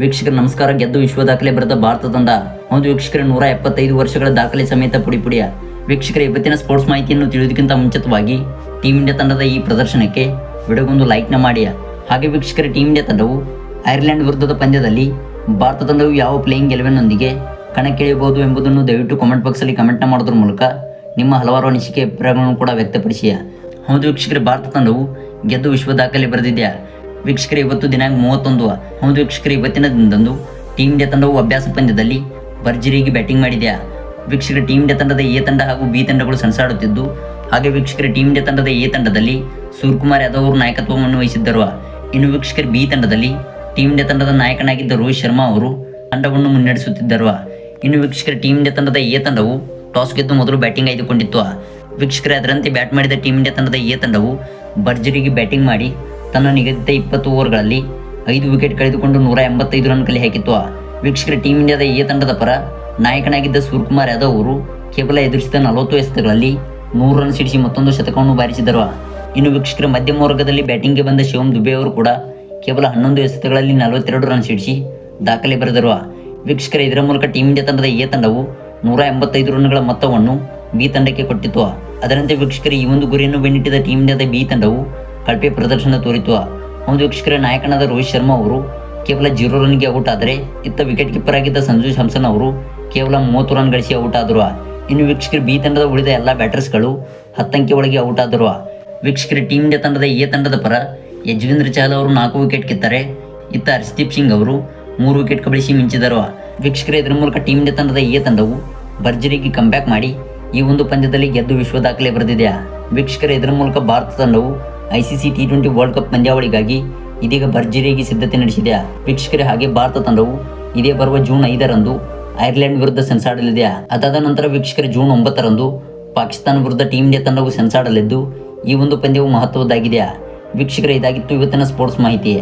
ವೀಕ್ಷಕರ ನಮಸ್ಕಾರ. ಗೆದ್ದು ವಿಶ್ವ ದಾಖಲೆ ಬರೆದ ಭಾರತ ತಂಡ ಒಂದು ವೀಕ್ಷಕರ 175 ವರ್ಷಗಳ ದಾಖಲೆ ಸಮೇತ ಪುಡಿಪುಡಿಯ ವೀಕ್ಷಕರ ಇವತ್ತಿನ ಸ್ಪೋರ್ಟ್ಸ್ ಮಾಹಿತಿಯನ್ನು ತಿಳಿಯೋದಕ್ಕಿಂತ ಮುಂಚಿತವಾಗಿ ಟೀಮ್ ಇಂಡಿಯಾ ತಂಡದ ಈ ಪ್ರದರ್ಶನಕ್ಕೆ ವಿಡಿಯೋಗೊಂದು ಲೈಕ್ನ ಮಾಡಿ. ಹಾಗೆ ವೀಕ್ಷಕರ ಟೀಮ್ ಇಂಡಿಯಾ ತಂಡವು ಐರ್ಲೆಂಡ್ ವಿರುದ್ಧದ ಪಂದ್ಯದಲ್ಲಿ ಭಾರತ ತಂಡವು ಯಾವ ಪ್ಲೇಯಿಂಗ್ 11ನೊಂದಿಗೆ ಕಣಕ್ಕಿಳಿಯಬಹುದು ಎಂಬುದನ್ನು ದಯವಿಟ್ಟು ಕಾಮೆಂಟ್ ಬಾಕ್ಸಲ್ಲಿ ಕಮೆಂಟ್ನ ಮಾಡೋದ್ರ ಮೂಲಕ ನಿಮ್ಮ ಹಲವಾರು ಅನಿಸಿಕೆ ಅಭಿಪ್ರಾಯಗಳನ್ನು ಕೂಡ ವ್ಯಕ್ತಪಡಿಸಿ. ಹೌದು ವೀಕ್ಷಕರ, ಭಾರತ ತಂಡವು ಗೆದ್ದು ವಿಶ್ವ ದಾಖಲೆ ಬರೆದಿದೆ. ವೀಕ್ಷಕರ ಇವತ್ತು ದಿನಾಂಕ 31. ಹೌದು ವೀಕ್ಷಕರ, ಇವತ್ತಿನ ದಿನದಂದು ಟೀಮ್ ಇಂಡಿಯಾ ತಂಡವು ಅಭ್ಯಾಸ ಪಂದ್ಯದಲ್ಲಿ ಭರ್ಜರಿಯಾಗಿ ಬ್ಯಾಟಿಂಗ್ ಮಾಡಿದೆ. ವೀಕ್ಷಕರ ಟೀಮ್ ಇಂಡಿಯಾ ತಂಡದ ಎ ತಂಡ ಹಾಗೂ ಬಿ ತಂಡಗಳು ಸೆಣಸಾಡುತ್ತಿದ್ದು, ಹಾಗೆ ವೀಕ್ಷಕರ ಟೀಮ್ ಇಂಡಿಯಾ ತಂಡದ ಎ ತಂಡದಲ್ಲಿ ಸೂರ್ಯಕುಮಾರ್ ಯಾದವ್ ಅವರು ನಾಯಕತ್ವವನ್ನು ವಹಿಸಿದ್ದರು. ಇನ್ನು ವೀಕ್ಷಕರ ಬಿ ತಂಡದಲ್ಲಿ ಟೀಮ್ ಇಂಡಿಯಾ ತಂಡದ ನಾಯಕನಾಗಿದ್ದ ರೋಹಿತ್ ಶರ್ಮಾ ಅವರು ತಂಡವನ್ನು ಮುನ್ನಡೆಸುತ್ತಿದ್ದರು. ಇನ್ನು ವೀಕ್ಷಕರ ಟೀಮ್ ಇಂಡಿಯಾ ತಂಡದ ಎ ತಂಡವು ಟಾಸ್ ಗೆದ್ದು ಮೊದಲು ಬ್ಯಾಟಿಂಗ್ ಆಯ್ದುಕೊಂಡಿತ್ತು. ವೀಕ್ಷಕರ ಅದರಂತೆ ಬ್ಯಾಟ್ ಮಾಡಿದ ಟೀಮ್ ಇಂಡಿಯಾ ತಂಡದ ಎ ತಂಡವು ಭರ್ಜರಿಗೆ ಬ್ಯಾಟಿಂಗ್ ಮಾಡಿ ತನ್ನ ನಿಗದಿತ 20 ಓವರ್ಗಳಲ್ಲಿ 5 ವಿಕೆಟ್ ಕಳೆದುಕೊಂಡು 185 ರನ್ ಕಲೆ ಹಾಕಿತ್ತು. ವೀಕ್ಷಕರ ಟೀಮ್ ಇಂಡಿಯಾದ ಎ ತಂಡದ ಪರ ನಾಯಕನಾಗಿದ್ದ ಸೂರ್ಯಕುಮಾರ್ ಯಾದವ್ ಅವರು ಕೇವಲ ಎದುರಿಸಿದ 40 ಎಸೆತಗಳಲ್ಲಿ 100 ರನ್ ಸಿಡಿಸಿ ಮತ್ತೊಂದು ಶತಕವನ್ನು ಬಾರಿಸಿದರು. ಇನ್ನು ವೀಕ್ಷಕರ ಮಧ್ಯಮ ವರ್ಗದಲ್ಲಿ ಬ್ಯಾಟಿಂಗ್ಗೆ ಬಂದ ಶಿವಮ್ ದುಬೆ ಅವರು ಕೂಡ ಕೇವಲ 11 ಎಸೆತಗಳಲ್ಲಿ 42 ರನ್ ಸಿಡಿಸಿ ದಾಖಲೆ ಬರೆದರು. ವೀಕ್ಷಕರ ಇದರ ಮೂಲಕ ಟೀಮ್ ಇಂಡಿಯಾ ತಂಡದ ಎ ತಂಡವು 185 ರನ್ಗಳ ಮೊತ್ತವನ್ನು ಬಿ ತಂಡಕ್ಕೆ ಕೊಟ್ಟಿತ್ತು. ಅದರಂತೆ ವೀಕ್ಷಕರ ಈ ಒಂದು ಗುರಿಯನ್ನು ಬೆನ್ನಿಟ್ಟಿದ ಟೀಮ್ ಇಂಡಿಯಾದ ಬಿ ತಂಡವು ಕಳಪೆ ಪ್ರದರ್ಶನ ತೋರಿತು. ಒಂದು ವೀಕ್ಷಕರ ನಾಯಕನಾದ ರೋಹಿತ್ ಶರ್ಮಾ ಅವರು ಕೇವಲ 0 ರನ್ಗೆ ಔಟ್ ಆದರೆ ಇತ್ತ ವಿಕೆಟ್ ಕೀಪರ್ ಆಗಿದ್ದ ಸಂಜು ಸ್ಯಾಮ್ಸನ್ ಅವರು ಕೇವಲ 30 ರನ್ ಗಳಿಸಿ ಔಟ್ ಆದರು. ಇನ್ನು ವೀಕ್ಷಕರ ಬಿ ತಂಡದ ಉಳಿದ ಎಲ್ಲ ಬ್ಯಾಟರ್ಸ್ಗಳು 10 ಅಂಕೆ ಒಳಗೆ ಔಟ್ ಆದರು. ವೀಕ್ಷಕರ ಟೀಮ್ ಇಂಡಿಯಾ ತಂಡದ ಎ ತಂಡದ ಪರ ಯಜ್ವೇಂದ್ರ ಚಹಲ್ ಅವರು 4 ವಿಕೆಟ್ ಕಿತ್ತರೆ ಇತ್ತ ಹರ್ಷದೀಪ್ ಸಿಂಗ್ ಅವರು 3 ವಿಕೆಟ್ ಕಬಳಿಸಿ ಮಿಂಚಿದರು. ವೀಕ್ಷಕರ ಇದರ ಮೂಲಕ ಟೀಮ್ ಇಂಡಿಯಾ ತಂಡದ ಎ ತಂಡವು ಭರ್ಜರಿಗೆ ಕಂಬ್ಯಾಕ್ ಮಾಡಿ ಈ ಒಂದು ಪಂದ್ಯದಲ್ಲಿ ಗೆದ್ದು ವಿಶ್ವ ದಾಖಲೆ ಬರೆದಿದೆ. ವೀಕ್ಷಕರ ಇದರ ಮೂಲಕ ಭಾರತ ತಂಡವು ICC T20 ವರ್ಲ್ಡ್ ಕಪ್ ಪಂದ್ಯಾವಳಿಗಾಗಿ ಇದೀಗ ಭರ್ಜರಿಯಾಗಿ ಸಿದ್ಧತೆ ನಡೆಸಿದೆ. ವೀಕ್ಷಕರೇ, ಹಾಗೆ ಭಾರತ ತಂಡವು ಇದೇ ಬರುವ ಜೂನ್ 5ರಂದು ಐರ್ಲೆಂಡ್ ವಿರುದ್ಧ ಸೆಣಸಾಡಲಿದೆ. ಅದಾದ ನಂತರ ವೀಕ್ಷಕರ ಜೂನ್ 9ರಂದು ಪಾಕಿಸ್ತಾನ ವಿರುದ್ಧ ಟೀಮ್ ಇಂಡಿಯಾ ತಂಡವು ಸೆಣಸಾಡಲಿದ್ದು ಈ ಒಂದು ಪಂದ್ಯವು ಮಹತ್ವದ್ದಾಗಿದೆ. ವೀಕ್ಷಕರೇ, ಇದಾಗಿತ್ತು ಇವತ್ತಿನ ಸ್ಪೋರ್ಟ್ಸ್ ಮಾಹಿತಿ.